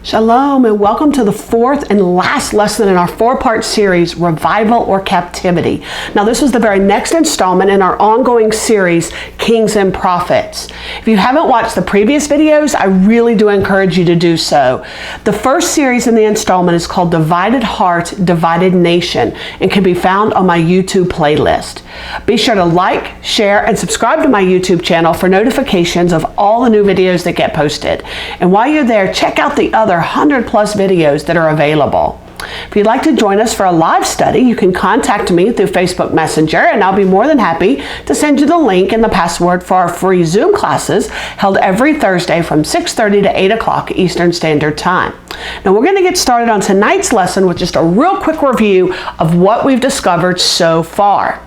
Shalom and welcome to the fourth and last lesson in our four-part series, Revival or Captivity. Now this is the very next installment in our ongoing series, Kings and Prophets. If you haven't watched the previous videos, I really do encourage you to do so. The first series in the installment is called Divided Heart, Divided Nation and can be found on my YouTube playlist. Be sure to like, share, and subscribe to my YouTube channel for notifications of all the new videos that get posted. And while you're there, check out the other 100+ videos that are available. If you'd like to join us for a live study, you can contact me through Facebook Messenger, and I'll be more than happy to send you the link and the password for our free Zoom classes held every Thursday from 6:30 to 8 o'clock Eastern Standard Time. Now we're going to get started on tonight's lesson with just a real quick review of what we've discovered so far.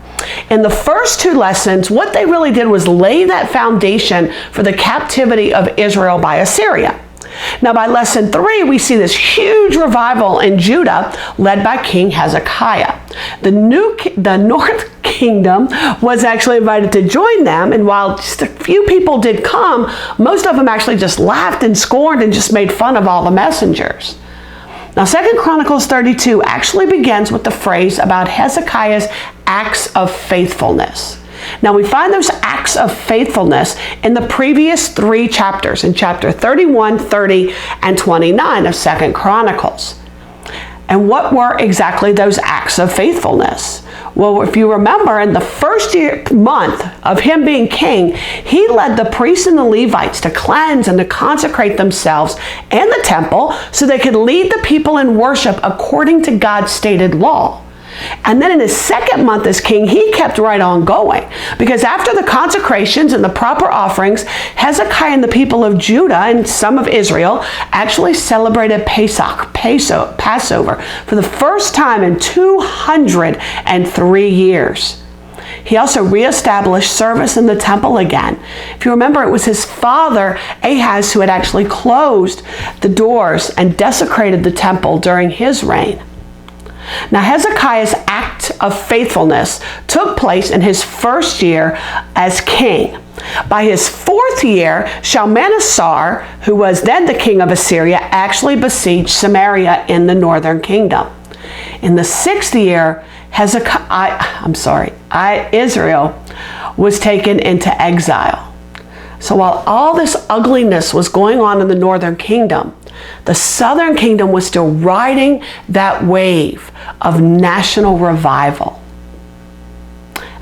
In the first two lessons, what they really did was lay that foundation for the captivity of Israel by Assyria. Now by lesson 3, we see this huge revival in Judah led by King Hezekiah. The North Kingdom was actually invited to join them, and while just a few people did come, most of them actually just laughed and scorned and just made fun of all the messengers. Now 2 Chronicles 32 actually begins with the phrase about Hezekiah's acts of faithfulness. Now we find those acts of faithfulness in the previous 3 chapters, in chapter 31, 30, and 29 of 2 Chronicles. And what were exactly those acts of faithfulness? Well, if you remember, in the first month of him being king, he led the priests and the Levites to cleanse and to consecrate themselves and the temple so they could lead the people in worship according to God's stated law. And then in his second month as king, he kept right on going. Because after the consecrations and the proper offerings, Hezekiah and the people of Judah and some of Israel actually celebrated Passover, for the first time in 203 years. He also reestablished service in the temple again. If you remember, it was his father, Ahaz, who had actually closed the doors and desecrated the temple during his reign. Now Hezekiah's act of faithfulness took place in his first year as king. By his 4th year, Shalmaneser, who was then the king of Assyria, actually besieged Samaria in the northern kingdom. In the 6th year, Israel was taken into exile. So while all this ugliness was going on in the northern kingdom, the southern kingdom was still riding that wave of national revival.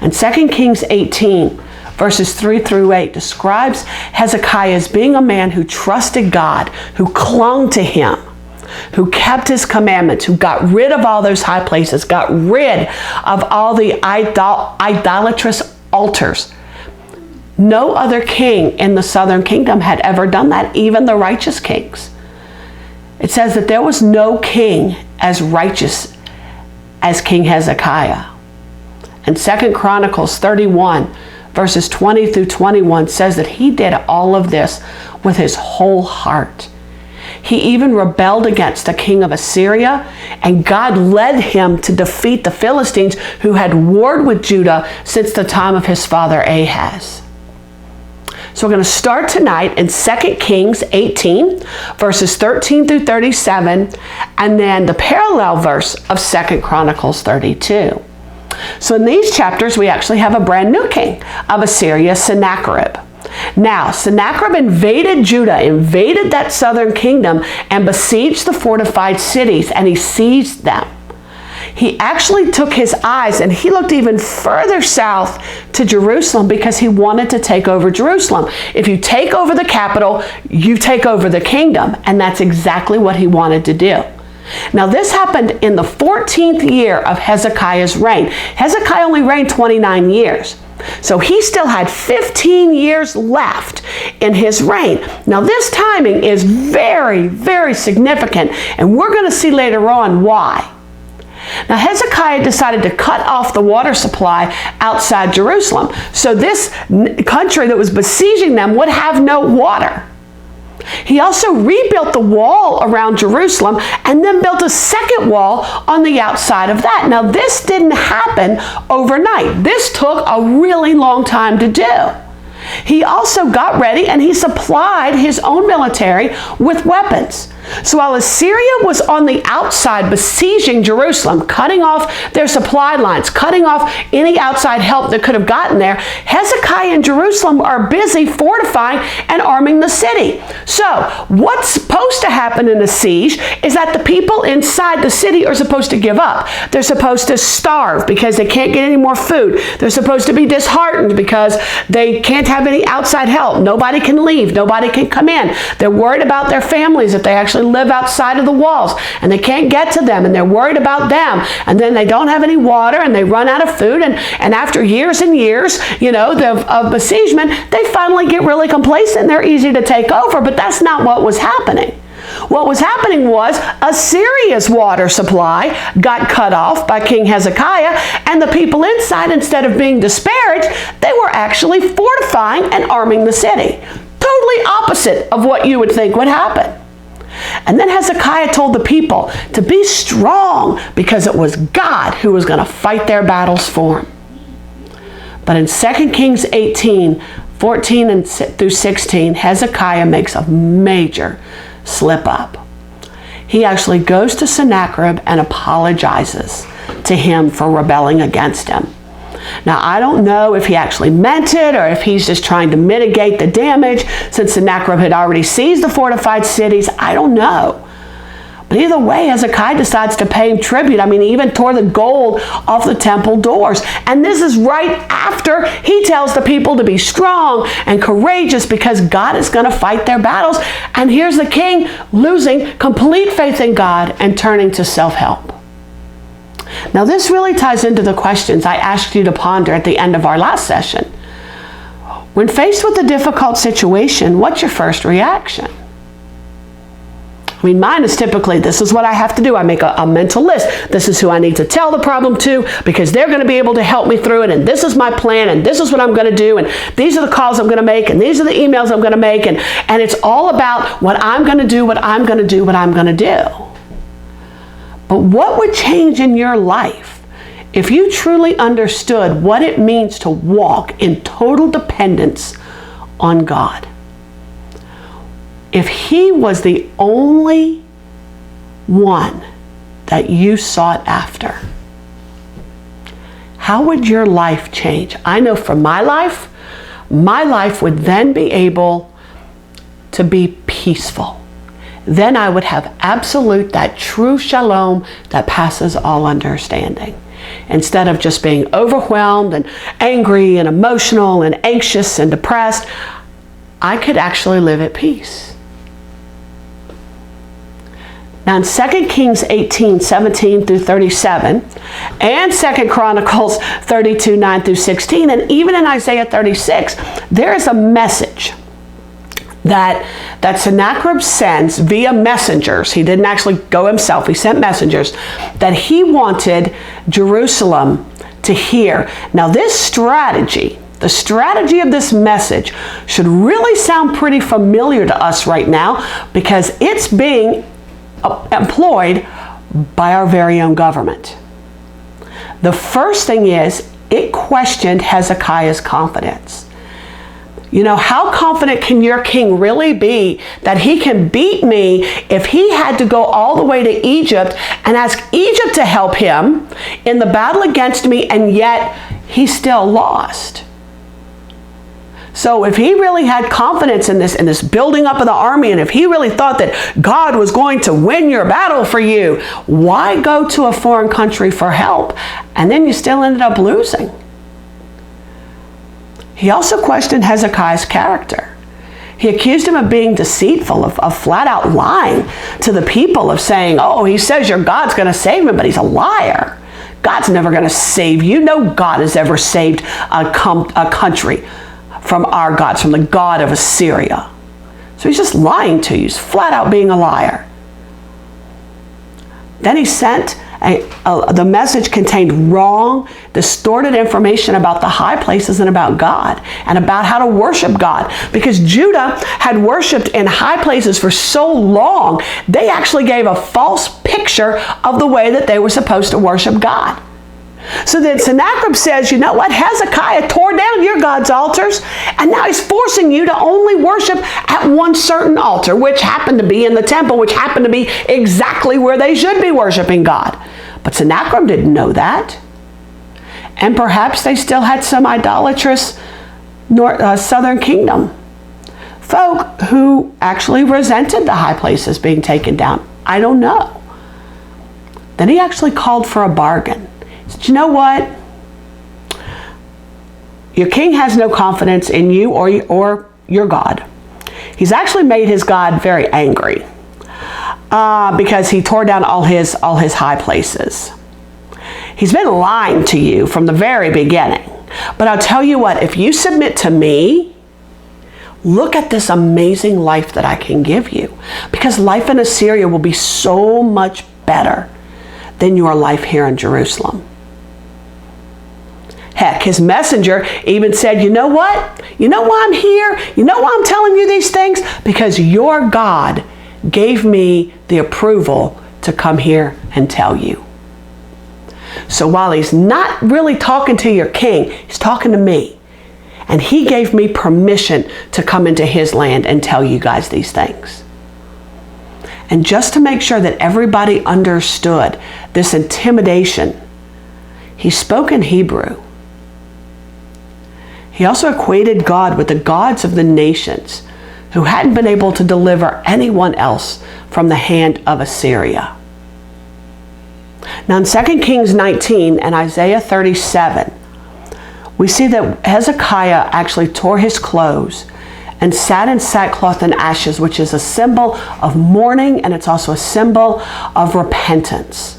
And 2 Kings 18, verses 3 through 8, describes Hezekiah as being a man who trusted God, who clung to him, who kept his commandments, who got rid of all those high places, got rid of all the idolatrous altars. No other king in the southern kingdom had ever done that, even the righteous kings. It says that there was no king as righteous as King Hezekiah. And 2 Chronicles 31, verses 20 through 21 says that he did all of this with his whole heart. He even rebelled against the king of Assyria, and God led him to defeat the Philistines who had warred with Judah since the time of his father Ahaz. So we're going to start tonight in 2 Kings 18, verses 13 through 37, and then the parallel verse of 2 Chronicles 32. So in these chapters, we actually have a brand new king of Assyria, Sennacherib. Now, Sennacherib invaded Judah, invaded that southern kingdom, and besieged the fortified cities, and he seized them. He actually took his eyes and he looked even further south to Jerusalem because he wanted to take over Jerusalem. If you take over the capital, you take over the kingdom, and that's exactly what he wanted to do. Now this happened in the 14th year of Hezekiah's reign. Hezekiah only reigned 29 years. So he still had 15 years left in his reign. Now this timing is very, very significant, and we're going to see later on why. Now Hezekiah decided to cut off the water supply outside Jerusalem, so this country that was besieging them would have no water. He also rebuilt the wall around Jerusalem and then built a second wall on the outside of that. Now this didn't happen overnight. This took a really long time to do. He also got ready and he supplied his own military with weapons. So while Assyria was on the outside besieging Jerusalem, cutting off their supply lines, cutting off any outside help that could have gotten there, Hezekiah and Jerusalem are busy fortifying and arming the city. So what's supposed to happen in a siege is that the people inside the city are supposed to give up. They're supposed to starve because they can't get any more food. They're supposed to be disheartened because they can't have any outside help. Nobody can leave. Nobody can come in. They're worried about their families if they actually live outside of the walls and they can't get to them, and they're worried about them, and then they don't have any water and they run out of food, and after years and years, of besiegement, they finally get really complacent. They're easy to take over, but that's not what was happening. What was happening was Assyria's water supply got cut off by King Hezekiah, and the people inside, instead of being disparaged, they were actually fortifying and arming the city. Totally opposite of what you would think would happen. And then Hezekiah told the people to be strong because it was God who was going to fight their battles for them. But in 2 Kings 18, 14 through 16, Hezekiah makes a major slip up. He actually goes to Sennacherib and apologizes to him for rebelling against him. Now, I don't know if he actually meant it or if he's just trying to mitigate the damage since Sennacherib had already seized the fortified cities. I don't know. But either way, Hezekiah decides to pay him tribute. He even tore the gold off the temple doors. And this is right after he tells the people to be strong and courageous because God is going to fight their battles. And here's the king losing complete faith in God and turning to self-help. Now, this really ties into the questions I asked you to ponder at the end of our last session. When faced with a difficult situation, what's your first reaction? Mine is typically, this is what I have to do. I make a mental list. This is who I need to tell the problem to because they're going to be able to help me through it. And this is my plan. And this is what I'm going to do. And these are the calls I'm going to make. And these are the emails I'm going to make. And it's all about what I'm going to do, what I'm going to do, what I'm going to do. But what would change in your life if you truly understood what it means to walk in total dependence on God? If He was the only one that you sought after, how would your life change? I know for my life would then be able to be peaceful. Then I would have absolute, that true shalom that passes all understanding. Instead of just being overwhelmed and angry and emotional and anxious and depressed, I could actually live at peace. Now in 2 Kings 18, 17 through 37, and 2 Chronicles 32, 9 through 16, and even in Isaiah 36, there is a message that Sennacherib sends via messengers. He didn't actually go himself. He sent messengers that he wanted Jerusalem to hear. Now this strategy, the strategy of this message should really sound pretty familiar to us right now because it's being employed by our very own government. The first thing is, it questioned Hezekiah's confidence. How confident can your king really be that he can beat me if he had to go all the way to Egypt and ask Egypt to help him in the battle against me, and yet he still lost? So if he really had confidence in this building up of the army, and if he really thought that God was going to win your battle for you, why go to a foreign country for help? And then you still ended up losing. He also questioned Hezekiah's character. He accused him of being deceitful, of flat out lying to the people, of saying, oh, he says your God's going to save him, but he's a liar. God's never going to save you. No God has ever saved a country from our gods, from the God of Assyria. So he's just lying to you. He's flat out being a liar. Then he sent the message contained wrong, distorted information about the high places and about God and about how to worship God. Because Judah had worshiped in high places for so long, they actually gave a false picture of the way that they were supposed to worship God. So then Sennacherib says, you know what? Hezekiah tore down your God. God's altars, and now he's forcing you to only worship at one certain altar, which happened to be in the temple, which happened to be exactly where they should be worshiping God. But Sennacherib didn't know that. And perhaps they still had some idolatrous southern kingdom folk who actually resented the high places being taken down. I don't know. Then he actually called for a bargain. He said, you know what? Your king has no confidence in you or your God. He's actually made his God very angry because he tore down all his high places. He's been lying to you from the very beginning. But I'll tell you what, if you submit to me, look at this amazing life that I can give you. Because life in Assyria will be so much better than your life here in Jerusalem. Heck, his messenger even said, you know what? You know why I'm here? You know why I'm telling you these things? Because your God gave me the approval to come here and tell you. So while he's not really talking to your king, he's talking to me. And he gave me permission to come into his land and tell you guys these things. And just to make sure that everybody understood this intimidation, he spoke in Hebrew. He also equated God with the gods of the nations who hadn't been able to deliver anyone else from the hand of Assyria. Now in 2 Kings 19 and Isaiah 37, we see that Hezekiah actually tore his clothes and sat in sackcloth and ashes, which is a symbol of mourning, and it's also a symbol of repentance.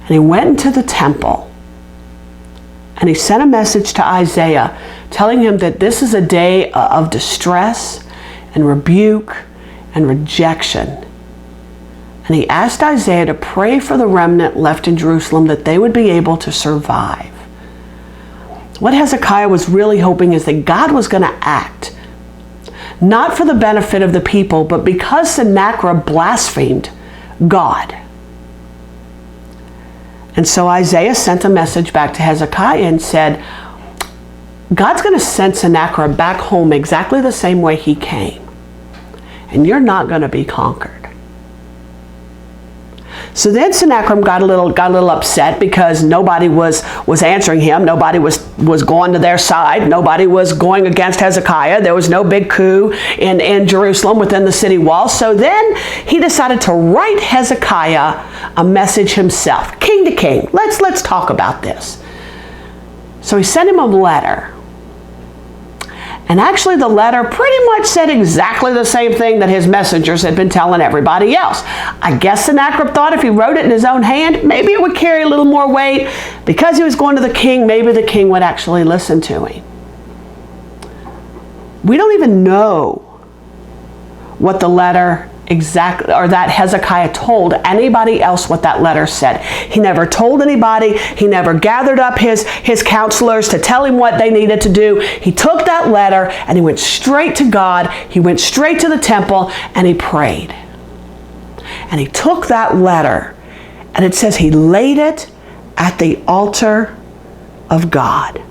And he went into the temple and he sent a message to Isaiah telling him that this is a day of distress and rebuke and rejection. And he asked Isaiah to pray for the remnant left in Jerusalem that they would be able to survive. What Hezekiah was really hoping is that God was going to act, not for the benefit of the people, but because Sennacherib blasphemed God. And so Isaiah sent a message back to Hezekiah and said, God's going to send Sennacherib back home exactly the same way he came. And you're not going to be conquered. So then Sennacherib got a little upset because nobody was answering him. Nobody was going to their side. Nobody was going against Hezekiah. There was no big coup in Jerusalem within the city walls. So then he decided to write Hezekiah a message himself, king to king. Let's talk about this. So he sent him a letter. And actually the letter pretty much said exactly the same thing that his messengers had been telling everybody else. I guess Sennacherib thought if he wrote it in his own hand, maybe it would carry a little more weight. Because he was going to the king, maybe the king would actually listen to him. We don't even know what the letter exactly, or that Hezekiah told anybody else what that letter said. He never told anybody. He never gathered up his counselors to tell him what they needed to do. He took that letter and he went straight to God. He went straight to the temple and he prayed. And he took that letter, and it says he laid it at the altar of God.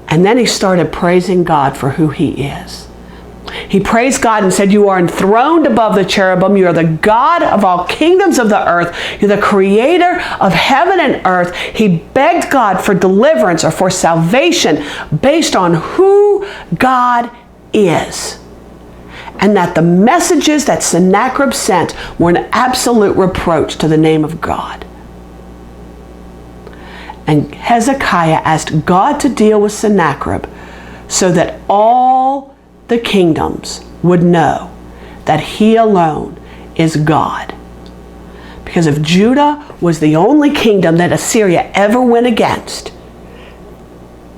And then he started praising God for who he is. He praised God and said, you are enthroned above the cherubim. You are the God of all kingdoms of the earth. You're the creator of heaven and earth. He begged God for deliverance or for salvation based on who God is. And that the messages that Sennacherib sent were an absolute reproach to the name of God. And Hezekiah asked God to deal with Sennacherib so that all the kingdoms would know that he alone is God. Because if Judah was the only kingdom that Assyria ever went against,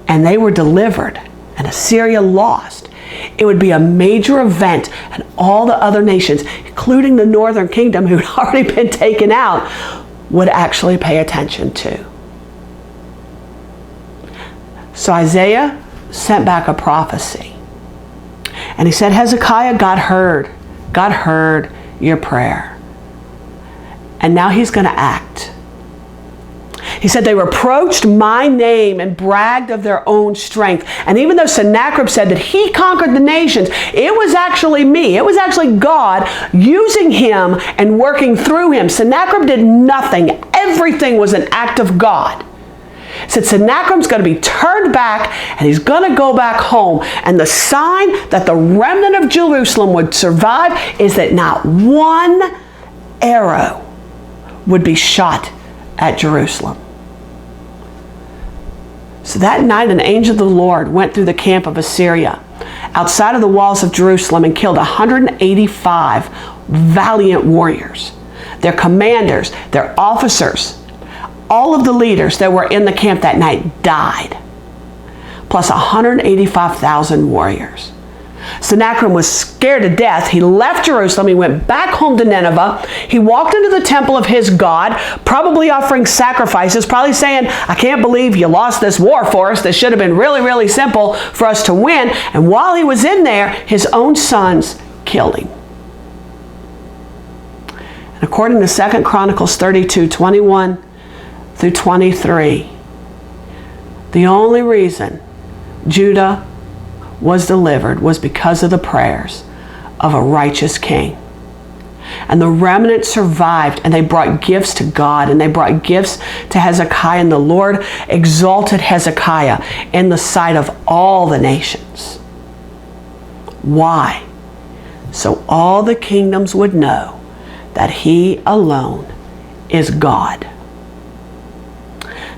and they were delivered, and Assyria lost, it would be a major event, and all the other nations, including the northern kingdom who had already been taken out, would actually pay attention to. So Isaiah sent back a prophecy. And he said, Hezekiah, God heard your prayer. And now he's going to act. He said, they reproached my name and bragged of their own strength. And even though Sennacherib said that he conquered the nations, it was actually me. It was actually God using him and working through him. Sennacherib did nothing. Everything was an act of God. He said Sennacherib's going to be turned back and he's going to go back home. And the sign that the remnant of Jerusalem would survive is that not one arrow would be shot at Jerusalem. So that night an angel of the Lord went through the camp of Assyria outside of the walls of Jerusalem and killed 185 valiant warriors. Their commanders, their officers, all of the leaders that were in the camp that night died, plus 185,000 warriors. Sennacherib was scared to death. He left Jerusalem. He went back home to Nineveh. He walked into the temple of his God, probably offering sacrifices, probably saying, I can't believe you lost this war for us. This should have been really, really simple for us to win. And while he was in there, his own sons killed him. And according to 2 Chronicles 32:21 through 23, the only reason Judah was delivered was because of the prayers of a righteous king. And the remnant survived, and they brought gifts to God, and they brought gifts to Hezekiah, and the Lord exalted Hezekiah in the sight of all the nations. Why? So all the kingdoms would know that he alone is God.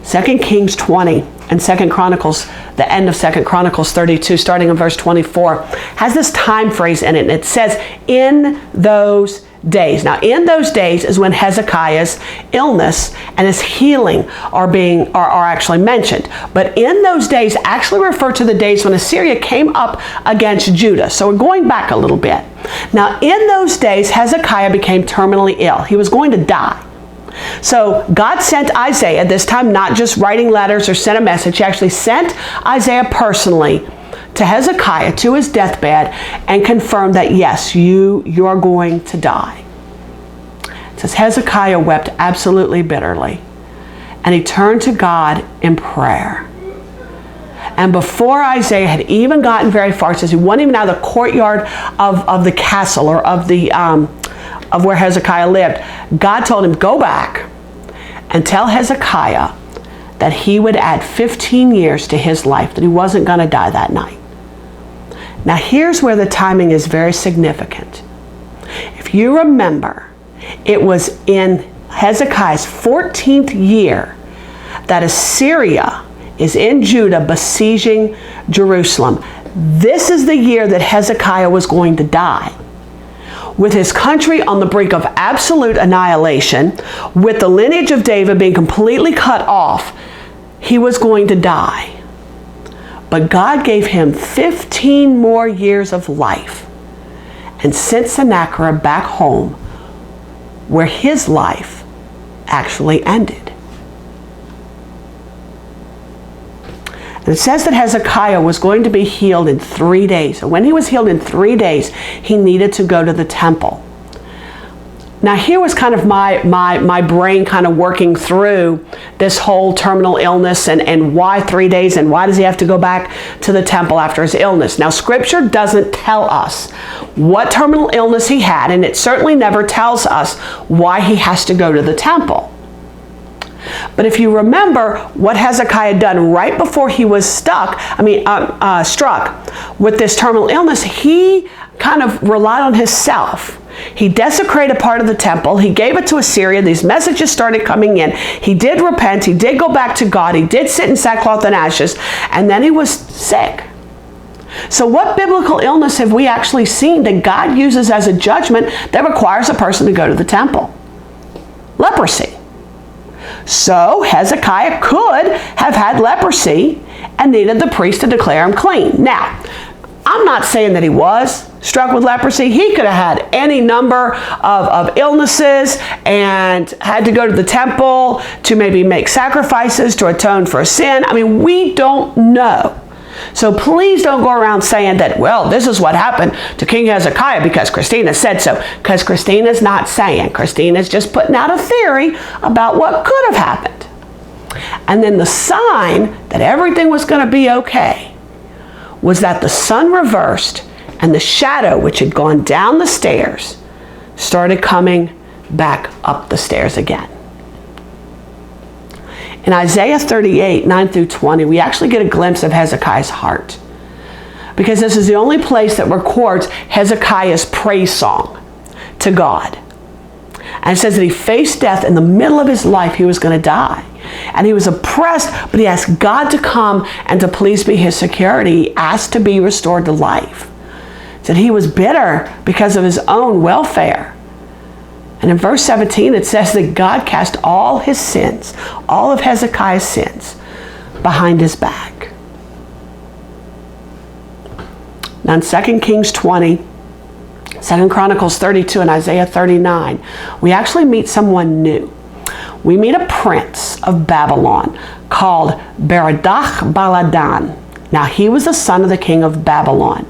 2 Kings 20 and 2 Chronicles, the end of 2 Chronicles 32, starting in verse 24, has this time phrase in it, and it says, in those days. Now, in those days is when Hezekiah's illness and his healing are actually mentioned. But in those days actually refer to the days when Assyria came up against Judah. So we're going back a little bit. Now, in those days, Hezekiah became terminally ill. He was going to die. So God sent Isaiah, this time not just writing letters or sent a message. He actually sent Isaiah personally to Hezekiah to his deathbed and confirmed that yes, you're going to die. It says Hezekiah wept absolutely bitterly, and he turned to God in prayer. And before Isaiah had even gotten very far, it says he wasn't even out of the courtyard of the castle or of where Hezekiah lived. God told him, go back and tell Hezekiah that he would add 15 years to his life, that he wasn't going to die that night. Now here's where the timing is very significant. If you remember, it was in Hezekiah's 14th year that Assyria is in Judah besieging Jerusalem. This is the year that Hezekiah was going to die. With his country on the brink of absolute annihilation, with the lineage of David being completely cut off, he was going to die. But God gave him 15 more years of life and sent Sennacherib back home, where his life actually ended. And it says that Hezekiah was going to be healed in 3 days. And when he was healed in 3 days, he needed to go to the temple. Now here was kind of my brain kind of working through this whole terminal illness and why 3 days and why does he have to go back to the temple after his illness. Now Scripture doesn't tell us what terminal illness he had, and it certainly never tells us why he has to go to the temple. But if you remember what Hezekiah had done right before he was struck with this terminal illness, he kind of relied on himself. He desecrated part of the temple. He gave it to Assyria. These messages started coming in. He did repent. He did go back to God. He did sit in sackcloth and ashes. And then he was sick. So what biblical illness have we actually seen that God uses as a judgment that requires a person to go to the temple? Leprosy. So Hezekiah could have had leprosy and needed the priest to declare him clean. Now, I'm not saying that he was struck with leprosy. He could have had any number of illnesses and had to go to the temple to maybe make sacrifices to atone for a sin. I mean, we don't know. So please don't go around saying that, well, this is what happened to King Hezekiah because Kristina said so. Because Kristina's not saying. Kristina's just putting out a theory about what could have happened. And then the sign that everything was going to be okay was that the sun reversed and the shadow, which had gone down the stairs, started coming back up the stairs again. In Isaiah 38, 9 through 20, we actually get a glimpse of Hezekiah's heart, because this is the only place that records Hezekiah's praise song to God. And it says that he faced death in the middle of his life. He was going to die. And he was oppressed, but he asked God to come and to please be his security. He asked to be restored to life. He said he was bitter because of his own welfare. And in verse 17, it says that God cast all his sins, all of Hezekiah's sins, behind his back. Now in 2 Kings 20, 2 Chronicles 32, and Isaiah 39, we actually meet someone new. We meet a prince of Babylon called Berodach Baladan. Now he was the son of the king of Babylon.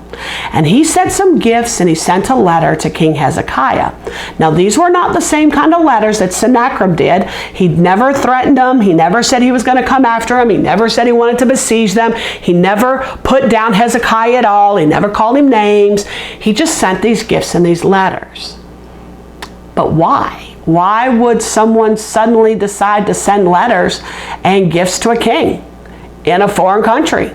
And he sent some gifts, and he sent a letter to King Hezekiah. Now these were not the same kind of letters that Sennacherib did. He never threatened them. He never said he was going to come after him. He never said he wanted to besiege them. He never put down Hezekiah at all. He never called him names. He just sent these gifts and these letters. But why? Why would someone suddenly decide to send letters and gifts to a king in a foreign country?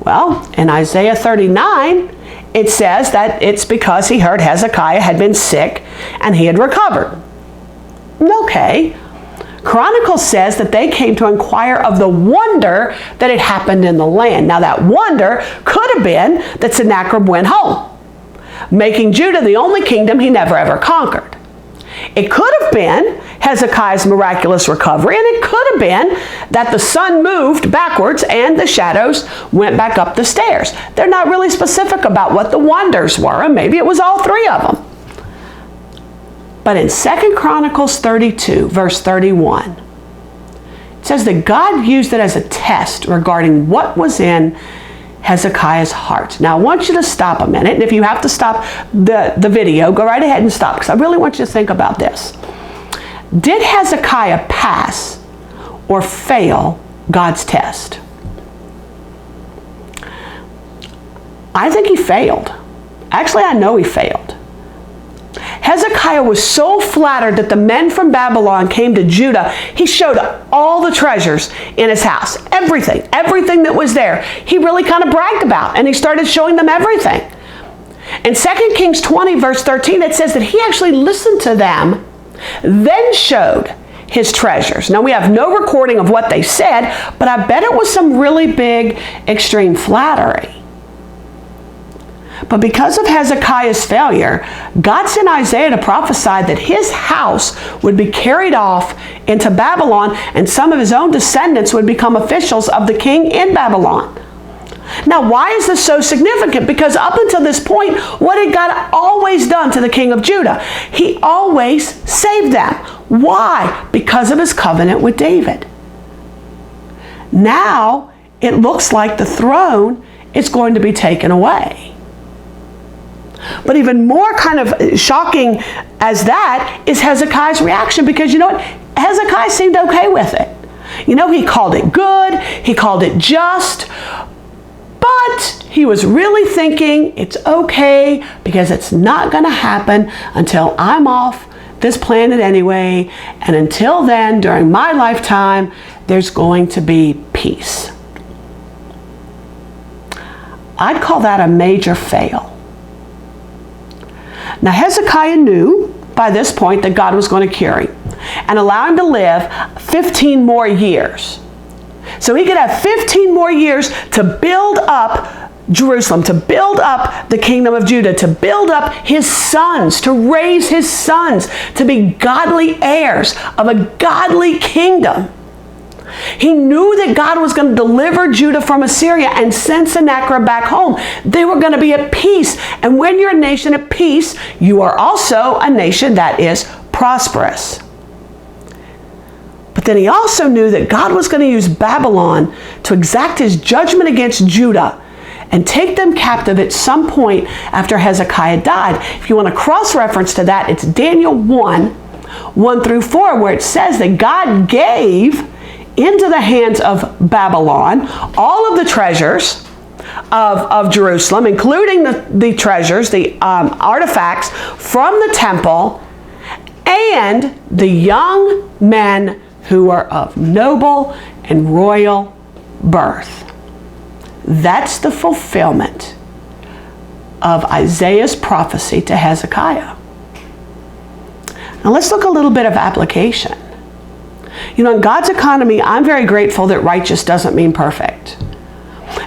Well, in Isaiah 39, it says that it's because he heard Hezekiah had been sick and he had recovered. Okay. Chronicles says that they came to inquire of the wonder that had happened in the land. Now that wonder could have been that Sennacherib went home, making Judah the only kingdom he never ever conquered. It could have been Hezekiah's miraculous recovery, and it could have been that the sun moved backwards and the shadows went back up the stairs. They're not really specific about what the wonders were, and maybe it was all three of them. But in 2 Chronicles 32, verse 31, it says that God used it as a test regarding what was in Hezekiah's heart. Now I want you to stop a minute, and if you have to stop the video, go right ahead and stop, because I really want you to think about this. Did Hezekiah pass or fail God's test? I think he failed. Actually, I know he failed. Hezekiah was so flattered that the men from Babylon came to Judah. He showed all the treasures in his house, everything that was there. He really kind of bragged about, and he started showing them everything. In 2 Kings 20, verse 13, it says that he actually listened to them, then showed his treasures. Now, we have no recording of what they said, but I bet it was some really big, extreme flattery. But because of Hezekiah's failure, God sent Isaiah to prophesy that his house would be carried off into Babylon, and some of his own descendants would become officials of the king in Babylon. Now, why is this so significant? Because up until this point, what had God always done to the king of Judah? He always saved them. Why? Because of his covenant with David. Now, it looks like the throne is going to be taken away. But even more kind of shocking as that is Hezekiah's reaction, because you know what? Hezekiah seemed okay with it. You know, he called it good, he called it just, but he was really thinking it's okay because it's not going to happen until I'm off this planet anyway, and until then, during my lifetime, there's going to be peace. I'd call that a major fail. Now, Hezekiah knew by this point that God was going to cure him and allow him to live 15 more years. So he could have 15 more years to build up Jerusalem, to build up the kingdom of Judah, to build up his sons, to raise his sons to be godly heirs of a godly kingdom. He knew that God was going to deliver Judah from Assyria and send Sennacherib back home. They were going to be at peace. And when you're a nation at peace, you are also a nation that is prosperous. But then he also knew that God was going to use Babylon to exact his judgment against Judah and take them captive at some point after Hezekiah died. If you want a cross-reference to that, it's Daniel 1, 1 through 4, where it says that God gave into the hands of Babylon all of the treasures of Jerusalem, including the treasures, the artifacts from the temple, and the young men who were of noble and royal birth. That's the fulfillment of Isaiah's prophecy to Hezekiah. Now let's look a little bit of application. You know, in God's economy, I'm very grateful that righteous doesn't mean perfect.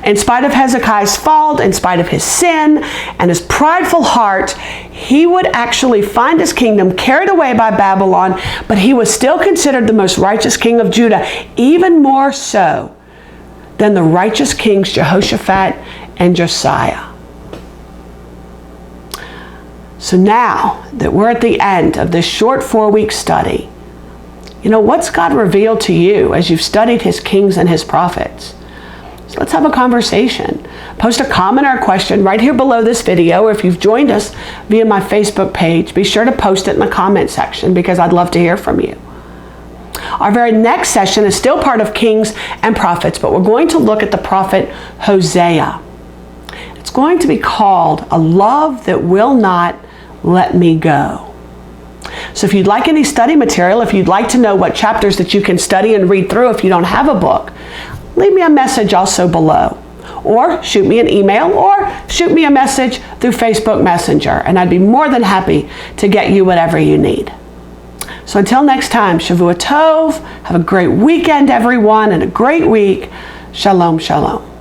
In spite of Hezekiah's fault, in spite of his sin and his prideful heart, he would actually find his kingdom carried away by Babylon, but he was still considered the most righteous king of Judah, even more so than the righteous kings Jehoshaphat and Josiah. So now that we're at the end of this short 4-week study, you know, what's God revealed to you as you've studied his kings and his prophets? So let's have a conversation. Post a comment or a question right here below this video, or if you've joined us via my Facebook page, be sure to post it in the comment section because I'd love to hear from you. Our very next session is still part of Kings and Prophets, but we're going to look at the prophet Hosea. It's going to be called A Love That Will Not Let Me Go. So if you'd like any study material, if you'd like to know what chapters that you can study and read through if you don't have a book, leave me a message also below. Or shoot me an email or shoot me a message through Facebook Messenger, and I'd be more than happy to get you whatever you need. So until next time, Shavua Tov, have a great weekend, everyone, and a great week. Shalom, shalom.